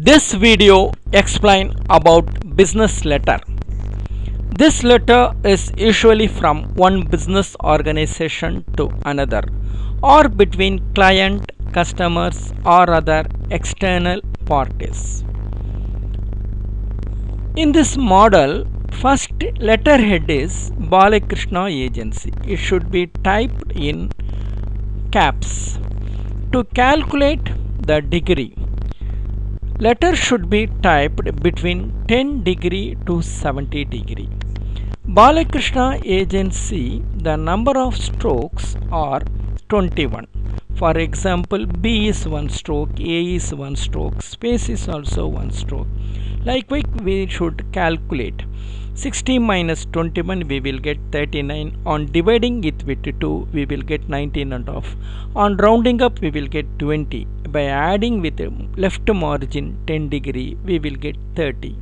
This video explain about business letter. This letter is usually from one business organization to another or between client, customers or other external parties. In this model, first letterhead is Balakrishna Agency. It should be typed in caps. To calculate the degree, letter should be typed between 10 degree to 70 degree. Balakrishna Agency, the number of strokes are 21. For example, B is 1 stroke, A is 1 stroke, space is also 1 stroke. Likewise, we should calculate 60 minus 21, we will get 39. On dividing it with 2, we will get 19 and half. On rounding up, we will get 20. By adding with left margin 10 degree, we will get 30.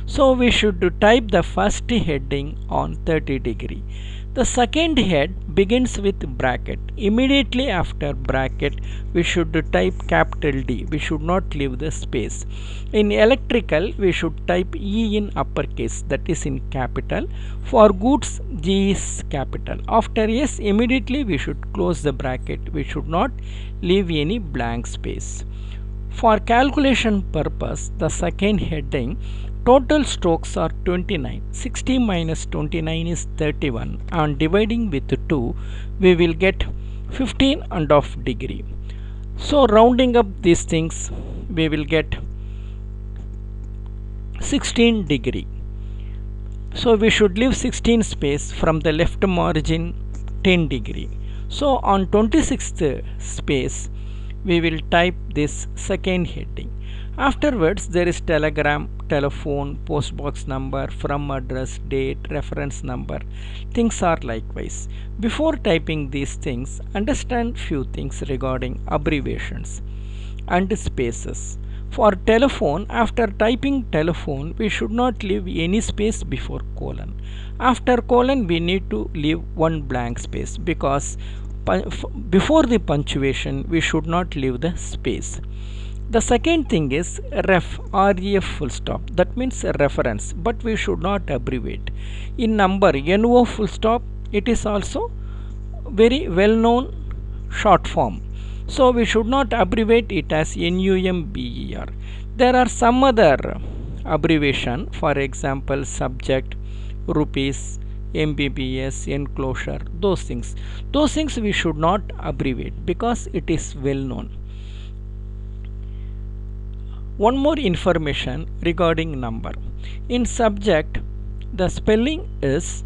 So we should type the first heading on 30 degree. The second head begins with bracket. Immediately after bracket, we should type capital D. We should not leave the space. In electrical, we should type E in uppercase, that is in capital. For goods, G is capital. After S, immediately we should close the bracket. We should not leave any blank space. For calculation purpose, the second heading, total strokes are 29. 60 minus 29 is 31. On dividing with 2, we will get 15 and half degree. So rounding up these things, we will get 16 degree. So we should leave 16 space, from the left margin 10 degree. So on 26th space, we will type this second heading. Afterwards, there is telegram, telephone, postbox number, from address, date, reference number. Things are likewise. Before typing these things, understand few things regarding abbreviations and spaces. For telephone, after typing telephone, we should not leave any space before colon. After colon, we need to leave one blank space, because before the punctuation, we should not leave the space. The second thing is ref, ref full stop, that means a reference, but we should not abbreviate. In number, no full stop, it is also very well known short form, so we should not abbreviate it as number. There are some other abbreviation, for example subject, rupees, MBBS, enclosure, those things we should not abbreviate because it is well known. One more information regarding number. In subject, the spelling is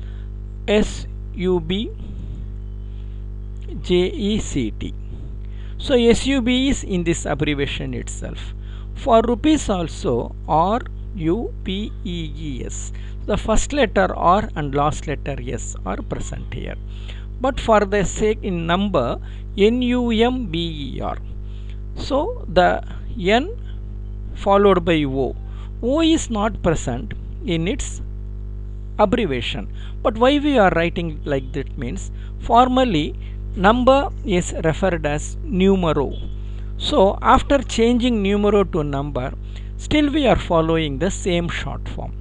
SUBJECT. So SUB is in this abbreviation itself. For rupees also RUPEES. The first letter R and last letter S are present here. But for the sake in number, NUMBER. So the N followed by O. O is not present in its abbreviation. But why we are writing like that means, formally number is referred as numero. So after changing numero to number, still we are following the same short form.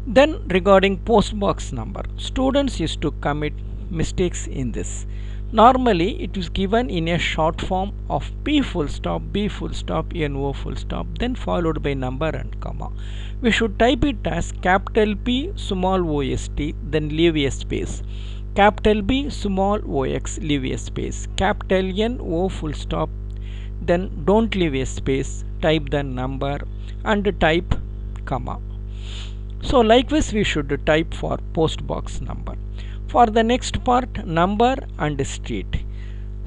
Then regarding postbox number, students used to commit mistakes in this. Normally it is given in a short form of P full stop, B full stop, NO full stop, then followed by number and comma. We should type it as capital P small ost, then leave a space. Capital B small ox, leave a space. Capital N O full stop, then don't leave a space, type the number and type comma. So likewise we should type for postbox number. For the next part, number and street.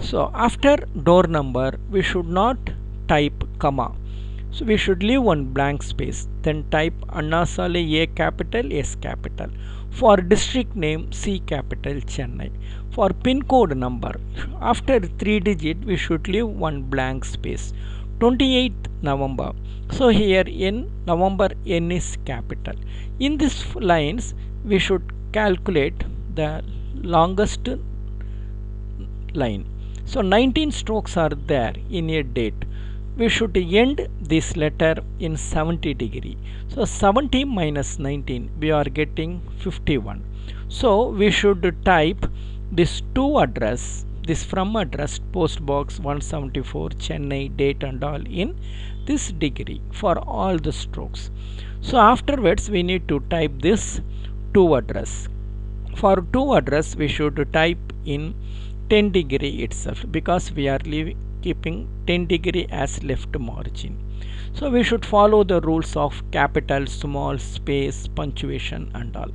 So after door number, we should not type comma. So we should leave one blank space. Then type Anna Sale A capital, S capital. For district name, C capital, Chennai. For pin code number, after 3 digit, we should leave one blank space. 28th November. So here in November, N is capital. In these lines, we should calculate the longest line. So 19 strokes are there in a date. we should end this letter in 70 degree. So 70 minus 19, we are getting 51. So we should type this to address, this from address, Postbox 174 Chennai, date and all in this degree for all the strokes. So afterwards we need to type this to address. For to address we should type in 10 degree itself, because we are keeping 10 degree as left margin. So we should follow the rules of capital, small, space, punctuation and all.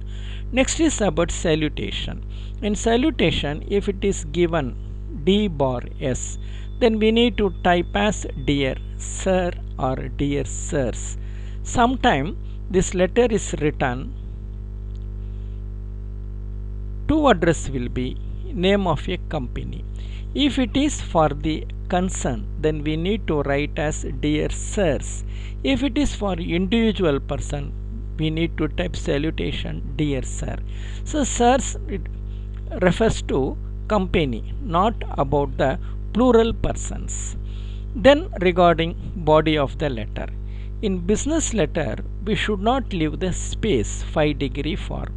Next is about salutation. In salutation, if it is given D bar S, then we need to type as dear sir or dear sirs. Sometime this letter is written, to address will be name of a company. If it is for the concern, then we need to write as dear sirs. If it is for individual person, we need to type salutation dear sir. So sirs, it refers to company, not about the plural persons. Then regarding body of the letter, in business letter we should not leave the space 5 degree for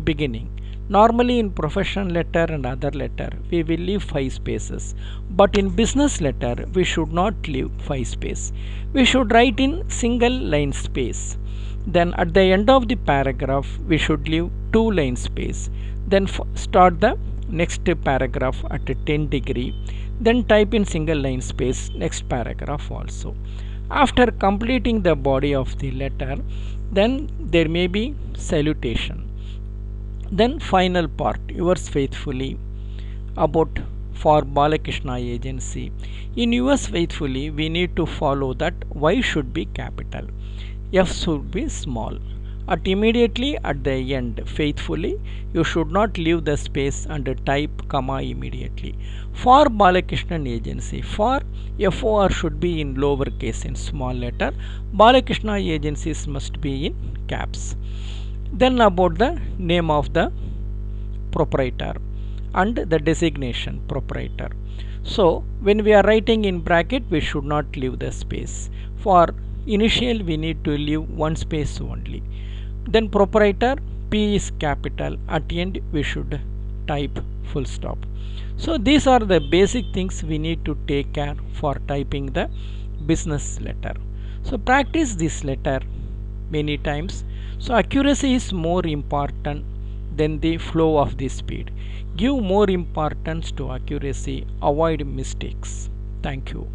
beginning. Normally in professional letter and other letter we will leave 5 spaces, but in business letter we should not leave 5 space. We should write in single line space. Then at the end of the paragraph we should leave 2 line space. Then start the next paragraph at 10 degree. Then type in single line space next paragraph also. After completing the body of the letter, then there may be salutation. Then final part, yours faithfully, about for Balakrishna agency. In yours faithfully we need to follow that Y should be capital, F should be small. Immediately at the end, faithfully, you should not leave the space and type comma immediately. For Balakrishnan agency, for FOR should be in lower case in small letter. Balakrishna agencies must be in caps. Then about the name of the proprietor and the designation proprietor. So when we are writing in bracket, we should not leave the space. For initial we need to leave one space only. Then proprietor, P is capital. At the end we should type full stop. So these are the basic things we need to take care for typing the business letter. So practice this letter many times. So accuracy is more important than the flow of the speed. Give more importance to accuracy, avoid mistakes. Thank you.